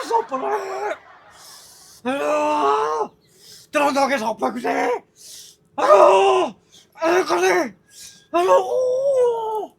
Sopo rek? Aduh, trontoke sopo iku sih? Aduh, kene. Aduh.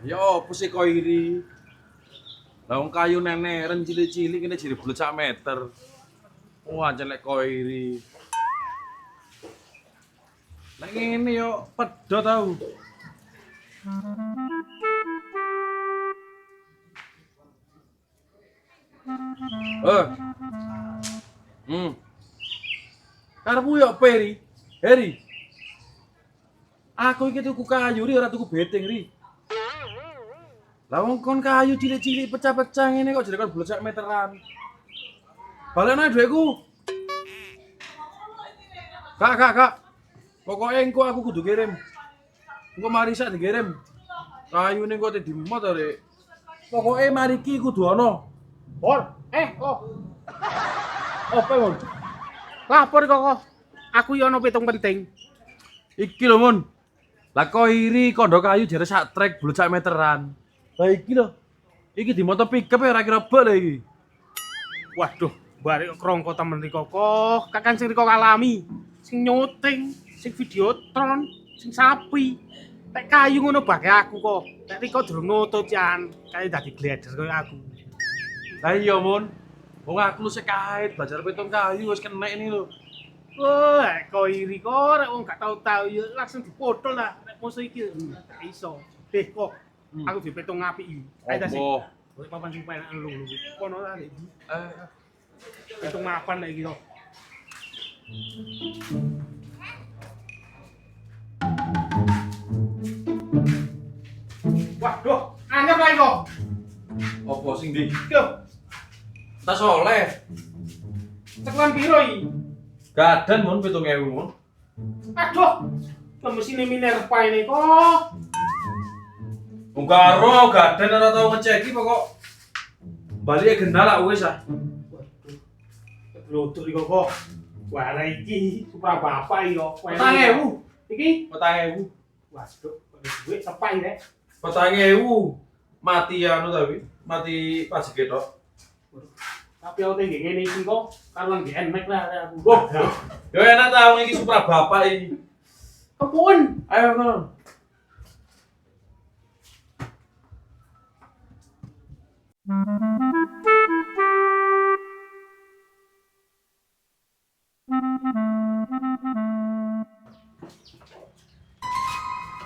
Ya opo sih kok iri? Lah wong kayu neneren cilik-cilik kene jere bulet sak meter. Wah, celek kok iri. Lah ngene yo pedhot tau. Eh. Karepmu yo Peri. Heri. Aku iki tuku kayu ri ora tuku beteng ri. Lah wong kon kayu cilik-cilik pecah-pecah ngene kok jere kon bulet sak meteran. Balekno dhuwitku. Kak. Pokoknya engko aku kudu kirim. Engko Marisa dikirim. Kayune engko te dimot to, Rek. Pokoke mariki kudu ana. Pol, Opo, Mon? Lapor kok. Aku yo ono pitung penting. Iki lho, Mun. Lah kok iri kondo kayu jare sak trek bulet sak meteran. Lah iki lho. Iki dimoto pickup ya ora kira bek lho iki. Waduh, barek krongko temen riko kok. Kakan sing riko alami. Sing nyuting, sing videotron, sing sapi. Tek kayu ngono bake aku kok. Tek riko durung nutut jan. Kayak dadi gleder koyo aku. Lah iya, Mun. Wong aku lu sekait belajar pitung kayu wis kenek ini lho. Wah, kok iri kok rek wong gak tau-tau ya langsung dipotol lah rek musuh iki. Gak iso. Kok aku dipetung apik iki. Ayo ta sih. Opo? Kowe papan sing penak lu. Kono ta iki. Pitung mapan lek iki to. Waduh, anyep lagi kok. Opo sing ndi? Yo, Tas oleh. ceklan piro iki? Gadan Mun 7.000 Mun. Aduh, ke mesin Minerva ini kok. Wong karo gadan ora tau ngeceki pokok balik gendal lak wis ah. Waduh, lutut iki kok. Wara iki supra bapak iki kok. 4.000. Iki 4.000. waduh, ada duit sepai rek. 4.000. Mati anu tapi mati pajeke tok. Tapi aku tinggi ngene iki kok, karuan ge enek lah aku. Wah, yo enak ta wong iki supra bapak iki. Kepun. Ayo ngono.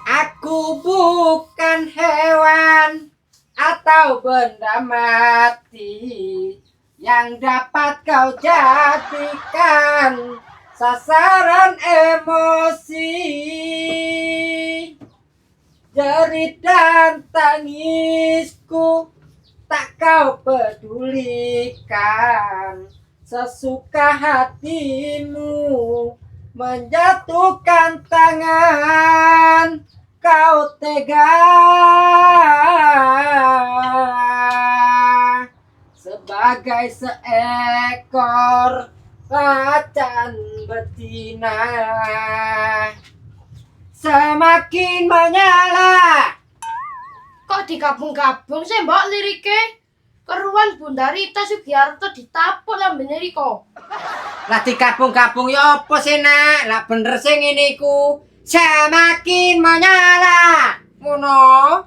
Aku bukan hewan atau benda mati yang dapat kau jadikan sasaran emosi. Jerit dan tangisku tak kau pedulikan. Sesuka hatimu menjatuhkan tangan, kau tega sebagai seekor macan betina. Semakin menyala. Kok digabung-gabung sih mbak liriknya? Keruan Bunda Rita Sugiarto ditapuk lambene Riko. Lah digabung-gabung ya apa sih nak? Lah bener sih ngene iku. Semakin menyala. Ngono.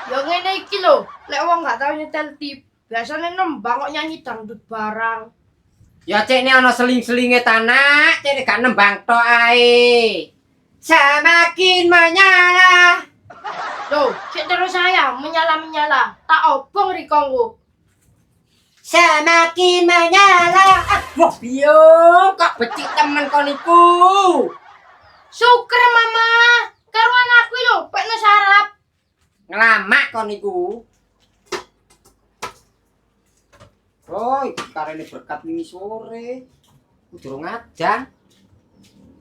Ya ngene iki lho, lek wong gak tau nyetel tip, biasane nembang kok nyanyi dangdut barang. Ya cek ini ana seling-selinge tanah, cek gak nembang tok ae. Semakin menyala. Loh, sik terus saya menyala-menyala. Tak obong rikongku. Semakin menyala. Wah, piye kok becik temen kon iku? Syukur mama. Karuan aku lho, pekno sarap. Ngelamak kon iku. Oh, iki karene berkat wingi sore. Durung ajan.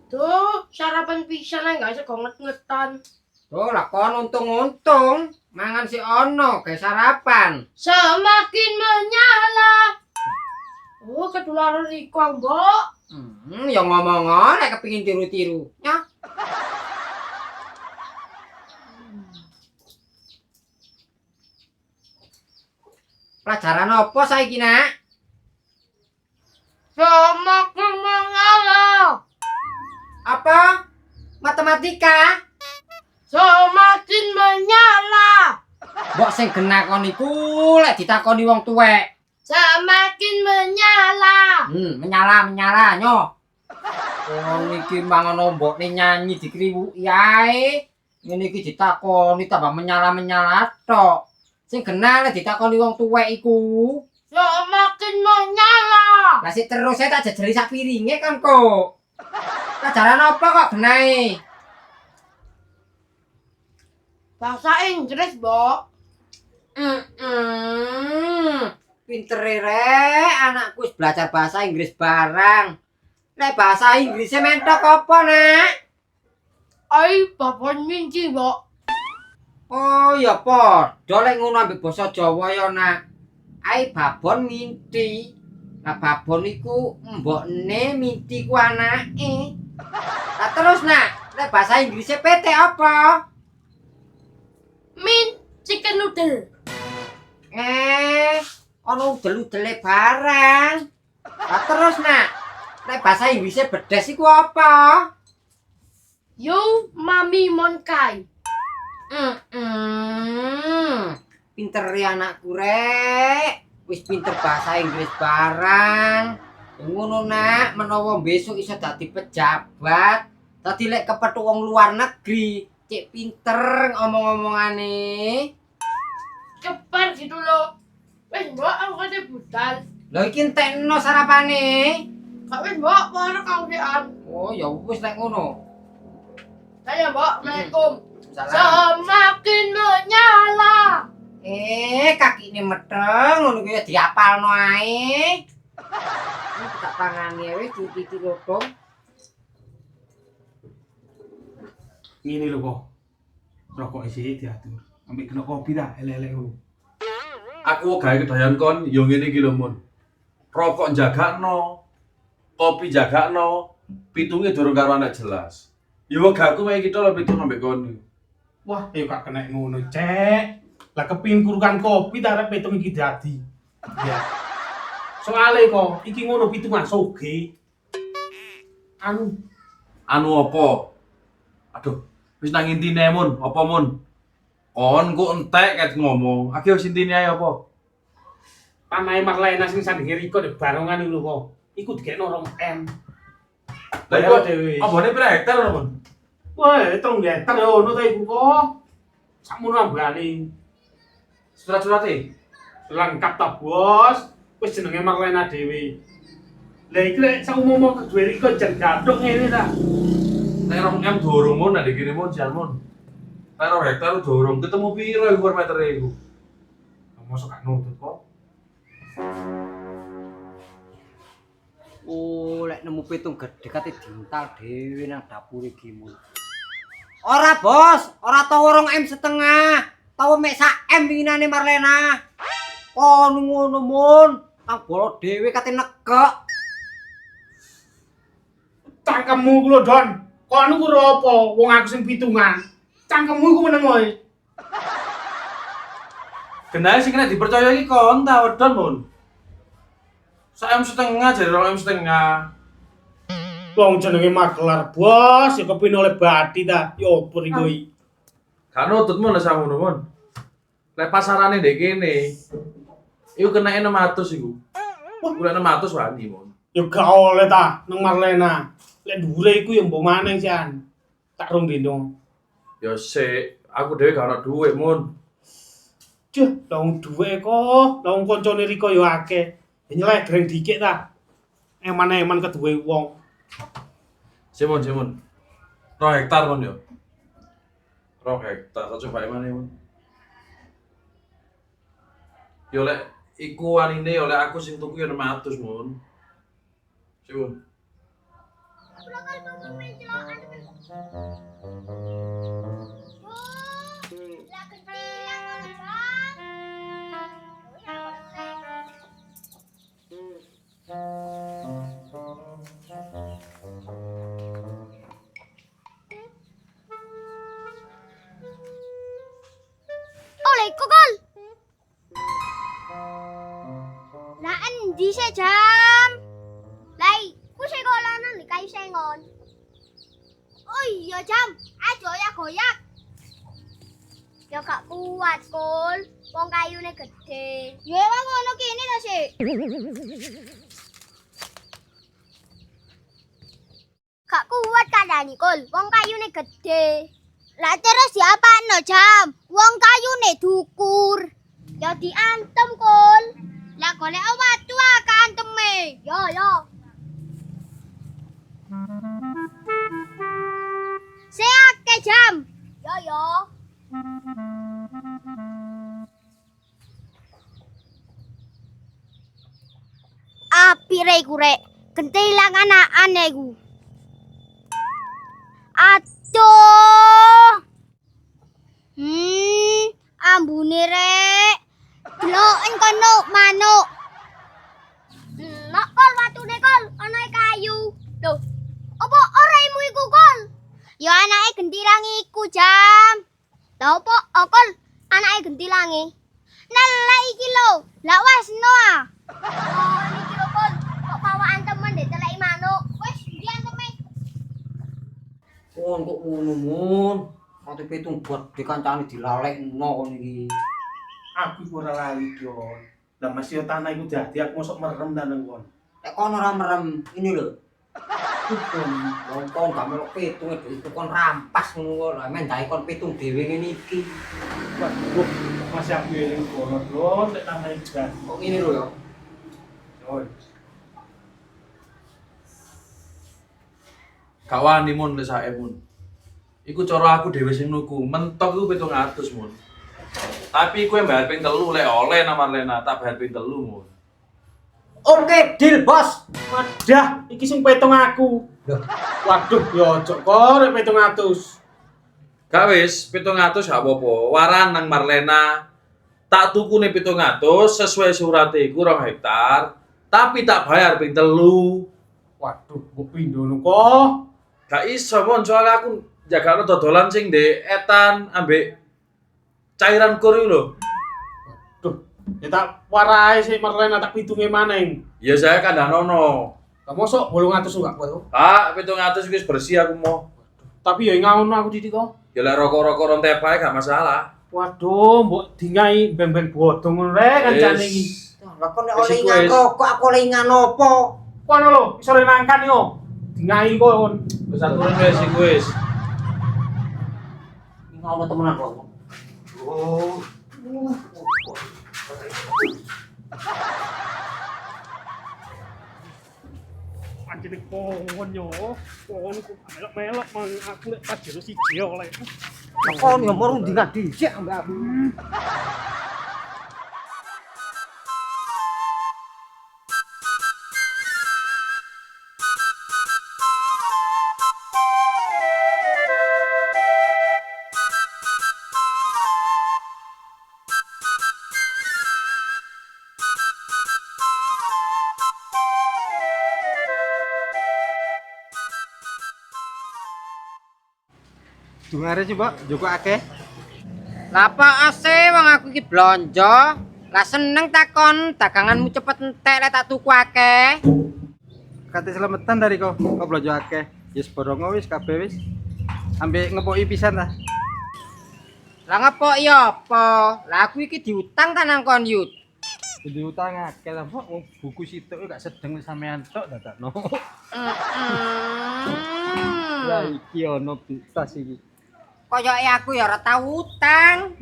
Tuh, sarapan pisan ae gak sego nget-ngetan. Oh, lah kon untung-untung mangan si ono kayak sarapan. Semakin menyala. Oh, ketularan Riko, Mbok. Yang ngomong nek kepengin tiru-tiru. Nya. Pelajaran apa saiki, Nak? Semakin menyala. Apa? Matematika? Semakin menyala. Mbok sing genah kon iku lek ditakoni wong tuwek. Semakin menyala. Menyala nyo. Wong iki mangan ombokne nyanyi dikriwuki ae. Ngene iki ditakoni tambah menyala tok. Sing genah lek ditakoni wong tuwek iku. Semakin menyala. Lah sik terus tak jejeri sak piringe kan kok. Pelajaran apa kok genahe? Bahasa Inggris, Mbok. Pintere rek, anakku wis belajar bahasa Inggris barang. Nek bahasa Inggrisnya mentok apa, Nak? Ai, babon minci, Mbok. Oh ya padha lek ngono ambek basa Jawa ya, Nak. Ai babon minti. Lah babon iku mbokne minti ku anake. Lah terus, Nak, nek bahasa Inggrisnya PT apa? Min chicken noodle. Ono udel-udele barang. Lah terus, Nak, nek bahasa Inggrisnya bedes iku apa? Yo mami monkai. Pinter ya anakku rek. Wis pinter bahasa Inggris barang. Ngono, Nak, menawa besok iso dadi pejabat, dadi lek kepethuk wong luar negeri, cek pinter ngomong-ngomongane. Cepat gitu loh. Wes, Mbok, aku kate budal. Lho iki entekno sarapane. Kak wes, Mbok, para kausean. Oh, ya wis lek ngono. Saya, Mbok, Assalamualaikum. Salam. Semakin menyala. Kaki ini meteng, ngono kuwi diapalno ae. Iki tak pangane wis titi lotong. Ngene lho kok. Rokok isi diatur. Ambek kena kopi dah, elek-elek ngono. Aku gawe kedayan kon yo ngene iki lho, Mun. Rokok jagakno, kopi jagakno, pitunge durung karo anak jelas. Yo wegahku wae iki to lho pitung ambek kon. Wah, ayo gak kena ngono, Cek. Lah kepingin kurukan kopi ta arep pitung iki dadi. Ya. Soale kok iki ngono pitungan soge. Anu apa? Aduh, wis nang intine Mun, apa Mun? Kon ku entek ket ngomong. Aki wis intine ae apa? Panahe Marlena sing sandinge Riko dek barongan lho kok. Iku dikekno 2M. Lah iku abone pira hektar lho, Mun? Wah, 3 hektar yo ngono ta iku kok. Sakmono ambane. Surat-surate. Lengkap ta, Bos. Wis jenenge Marlena dhewe. Lah iki lek saumuma kedue Riko jan gathuk ngene ta. Nek 2M dorong Mun nek dikirim Mun jan Mun. Nek 2 hektar dorong ketemu piro iku per meter iku? Mosok gak nutut kok. Oh, lek nemu pitung gedhe kate dintal dhewe nang dapur iki mun. Ora, Bos, ora tau 2,5 M. Tau mek 1 M winginane Marlena. Kon ngono mun, nang bolo dhewe kate negek. Cangkemmu ku lho, Don. Kono ku apa? Wong aku sing pitungan. Cangkemmu ku meneng wae. Genahe sing kena dipercaya iki kon ta wedon Mun. 1,5 M jadi 2,5 M. Wong jenenge magelar, Bos, ya kepin oleh badi ta. Ya opo iku iki. Gak nutut Mun lah samono Mun. Lek pasarane ndek kene. Iku kenake 600 iku. Wah, golek 600 wani Mun. Ya gak oleh ta nang Marlena. Lek dhuwure iku ya mbok maneh sian. Tak rong dino. Ya sik, Aku dhewe gak ono duit, Mun. Duh, dong duwe kok, dong koncone Riko yo akeh. Nyelegreng dikit ta. Eman-eman keduwe wong. Simon. 2 hektar Mun yo. 2 hektar, tak coba mana Mun. Yo lek iku wanine yo lek aku sing tuku yo 600, Mun. Simon. Oleh kokol. Lah endi se jam? Lai, ku sing kolonan li kayu sengon. Oh iya jam, ayo goyak-goyak. Ya gak kuat, Kul. Wong kayune gede. Ya emang ngono kene ta, Sik? Gak kuat kadani, Kul. Wong kayune gede. Lah terus diapakno, Jam? Wong kayune dukur. Ya diantem, Kul. Lah golek watu kanteme. Yo. Seake, Jam. Yo. Apire iku rek, gentilang anakane iku. Aduh. Ambune rek. Deloken kono manuk. Nek kol watune kol ana kayu. Lho, apa ora imu iku kol? Ya anake gentilang iku, Jam. Lah opo kol anake gentilange? Nelek iki lho. Lah wasno ah. Oh, iki lho kol. Kok pawaan temen diteleki manuk. Wis, ndi anteme? Kok ngono Mun. Ate pitung buat dikancani dilalekno kon iki. Aku iku ora lali, Don. Lah masih yo tanah iku dadi aku mosok merem tanang kon. Nek kon ora merem, ini lho. Kon Wong kon gak melok pitung itu kon rampas ngono lho. Men gawe kon pitung dhewe ngene iki. waduh, masih aku eling kono, Don, nek tanah iku gas. Kok ngene lho ya. Don. Gak wani Mun lek sae Mun. Iku cara aku dhewe sing nuku. Mentok iku 700, Mun. Tapi kowe bayar ping 3 lek oleh nang Marlena, tak bayar ping 3, Mun. Oke, deal, Bos. Wadah, iki sing petung aku. Waduh, yo ojo kok rek 700. Gak wis, 700 gak apa-apa. Waran nang Marlena. Tak tukune 700 sesuai surate iku 2 hektar. Tapi tak bayar ping 3. Waduh, mbok pindono kok. Gak iso Mun, soalnya aku jagakno dodolan sing ndek etan ambek cairan kur iku lho. Duh, ya tak warai sih Marlena tak pitunge maneng. Ya saya kandhanono. Kamu mosok 800 enggak kuat. Ah, 700 wis bersih aku mau. Tapi ya ngono aku didik kok. Ya lek rokok-rokok ron tepae gak masalah. Waduh, mbok dingai ben-ben bodong ngono rek kancane iki. Lah kon nek Wis oleh iku ingan wis. rokok aku oleh ingan opo? Kono lho, iso nangkan yo. Dingai kon. Wis aturan wis iku wis. Ingan temenan kok. Oh. Anjene kon yo. Kon ku melok-melok mang aku lek pajero siji oleh. Kon yo moro ndingan dhisik ambek aku. Dungare sih, Mbak. Joko akeh. Lah apa ase wong aku iki blonjo. Lah seneng takon daganganmu cepet entek lek tak tuku akeh. Kate selametan dari kok blojo akeh. Yes borongo wis kabeh wis. Ambek ngepoki pisan ta. Lah ngepok ya apa? Lah aku iki diutang ta nang kon Yud. Jadi utang akeh lah, Mbak. Wong buku situk gak sedeng wis sampean tok dadakno. Lah iki ono tas iki. Koyoke aku ya ora tau utang.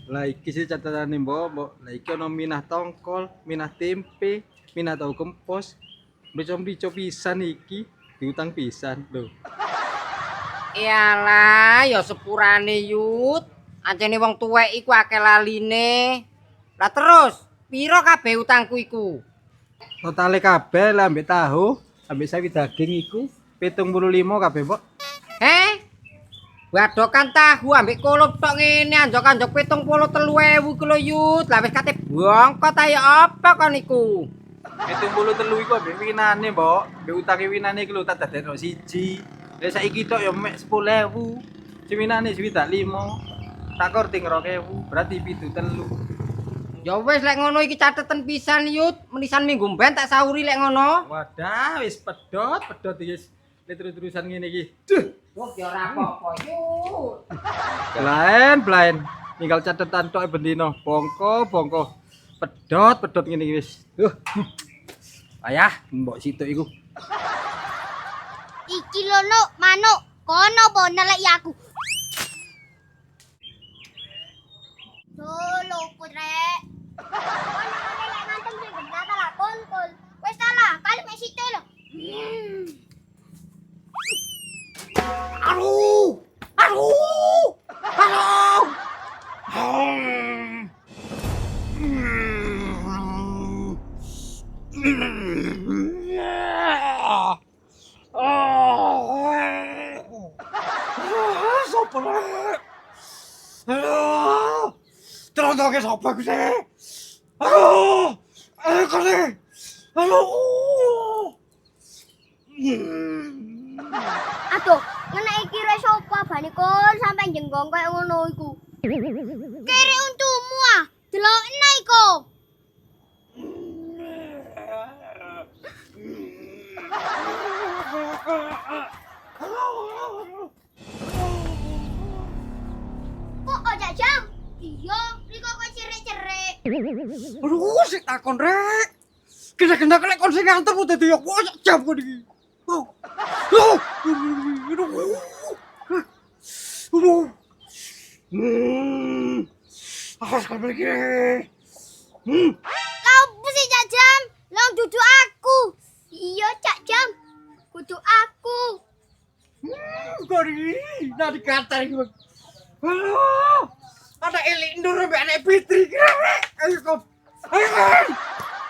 Lah iki sih catatane mbok. Lah iki ono minah tongkol, minah tempe, minah tahu kempos. Mrico-mrico pisan iki, diutang pisan lho. Iyalah, ya sepurane Yut. Anjene wong tuwek iku akeh laline. Lah terus, piro kabeh utangku iku? Totale kabeh lah ambek tahu, ambek sawi daging iku 75 kabeh, Mbok. Badokan tahu ambek kolup tok ngene anjok-anjok 73.000 ku lho Yut. Lah wis kate bongkot ayo apa kon iku? 73 iku ambek winane, Mbok. Ambek utange winane iki lho tak dadekno siji. Lah saiki tok ya mek 10.000. Winane swidak 5. Tak korting 2.000, berarti 73. Ya wis lek ngono iki catetan pisan Yut. Menisan minggu mben tak sahuri lek ngono. Wadah, wis pedot iki wis terus-terusan ngene iki. Duh, Wah, ya ora apa-apa Yut. blaen. Tinggal catetan tok bendino. Bongko. Pedot ngene iki wis. Ayah, mbok situk iku. Iki lho Nuk, manuk. Kono po neleki aku. Lho, Putrek. Kono lek ngantem sing gendah ta lah, kol. Wis ta lah, kali mek situ lho. Sopo rek? Aduh. Trondoke sapa ku sih? Aduh. Ayo kene. Aduh. Aduh, ngene iki re sapa bane kon sampe jenggong koyo ngono iku. Kere untumu ah, delokne iku. Kok aja jam? Iya, riko kok cerik-cerik. Aduh, sik takon rek. Kena lek kon sing nganter ku dadi yo koyo jam kok iki. Aduh. Awas kabel iki. Lah opo sih Cak Jam? Lah dudu aku. Iya Cak Jam. Kudu aku. Gori, nah dikatar iki. Aduh. Ada elik ndur mbek anak Fitri iki. Ayo kon. Ayo kon.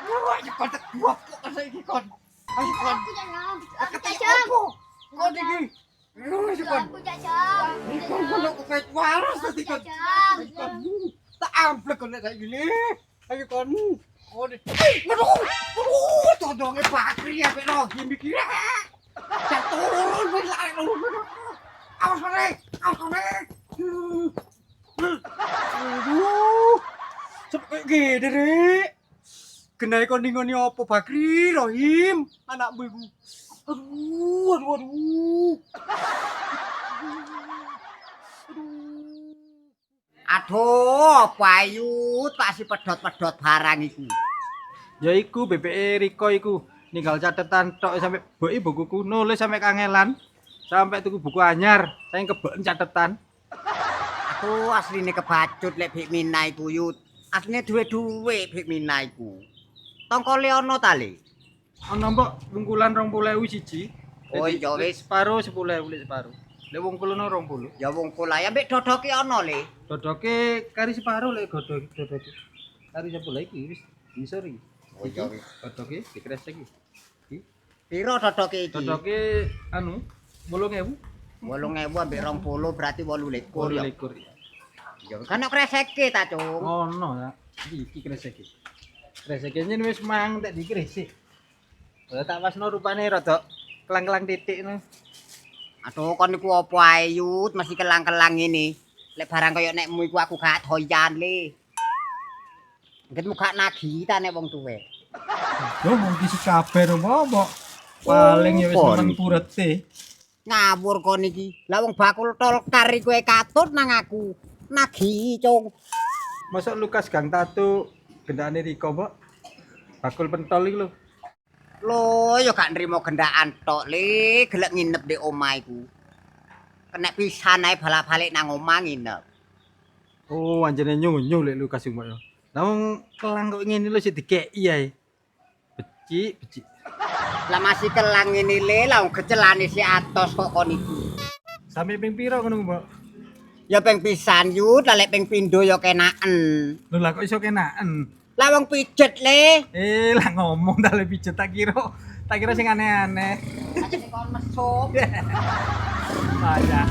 Ayo kon tak buak kok saiki kon. Ayo kon. Aku Cak Jam. Aku Kata Cak Jam. apa? Kon iki. Ayo kon. Aku Cak Jam. Kon kono kok kayak waras tadi kon. Cak Jam. Ayo kon. Tak amplek kon saiki ini. Ayo kon. Kon. Aduh. Todonge Bakri ya mek Rohim iki. Turun wis arek lho. Awas kene. Aduh. Sampai gede rek. Kenai kon ngoni apa Bakri, Rohim, anakmu iku. Aduh. Aduh, apa Yut, pasti pedot-pedot barang iku. Ya iku BPE Riko iku. Ninggal catetan tok sampe boki bukuku nulis sampe kangelan. Sampai tuku buku anyar, saya kebeken catetan. Aduh, asline kebacut lek Bik Mina iku Yut. Asline duwe-duwe Bik Mina iku. Tongkole ono ta le? Ono mbok wungkulan 20.000 siji. Oh iya wis. Separo 10.000 lek separo. Lek wungkulane 20. Ya wungkul ae ambek dodoke ono le. Dodoke kari separo lek dodoke. Kari 10 iki wis ngisor iki. Oh iya wis. Dodoke dikresek iki. Piro dodoke iki? Dodoke anu 8.000. 8.000 ambek 20 berarti 28 ya. 28 ya. Ya kan nek kreseke ta, Cung. Ono ya. Iki kresek iki. Kresek iki wis mang tak dikresek. Lah tak wasno rupane rada kelang-kelang titik no. Aduh, kon niku opo ae Yut, mesti kelang-kelang ngene. Lek barang kaya nekmu iku aku gak doyan le. Nggenmu gak nagih ta nek wong tuwek. Yo wong iki kabeh apa? Paling ya wis Kon. men purete. Ngawur kon iki. Lah wong bakul tolkar iku katut nang aku. Nagih, Cung. Masuk Lukas Gang Tato gendane Riko, Mbok. Bakul pentol iki lho. Lho, ya gak nrimo gendaan tok le, gelek nginep di omah iku. kena pisan ae balak-balik nang omah nginep. Oh, anjene nyunyuh lek lu kasih mbok yo. Lah wong kelang kok ngene lho sik dikeki ae. Becik. Lah masih kelang ngene le, lah wong gecelane si atos kok kon iku. Sampai ping pira ngono, Mbok? Ya ping pisan yu, lah lek ping pindho ya kenaken. Lho lah kok iso kenaken? Lah wong pijet le. Lah ngomong dah lebih pijet tak kira sing aneh-aneh. Aja kon mesum. Ah ya.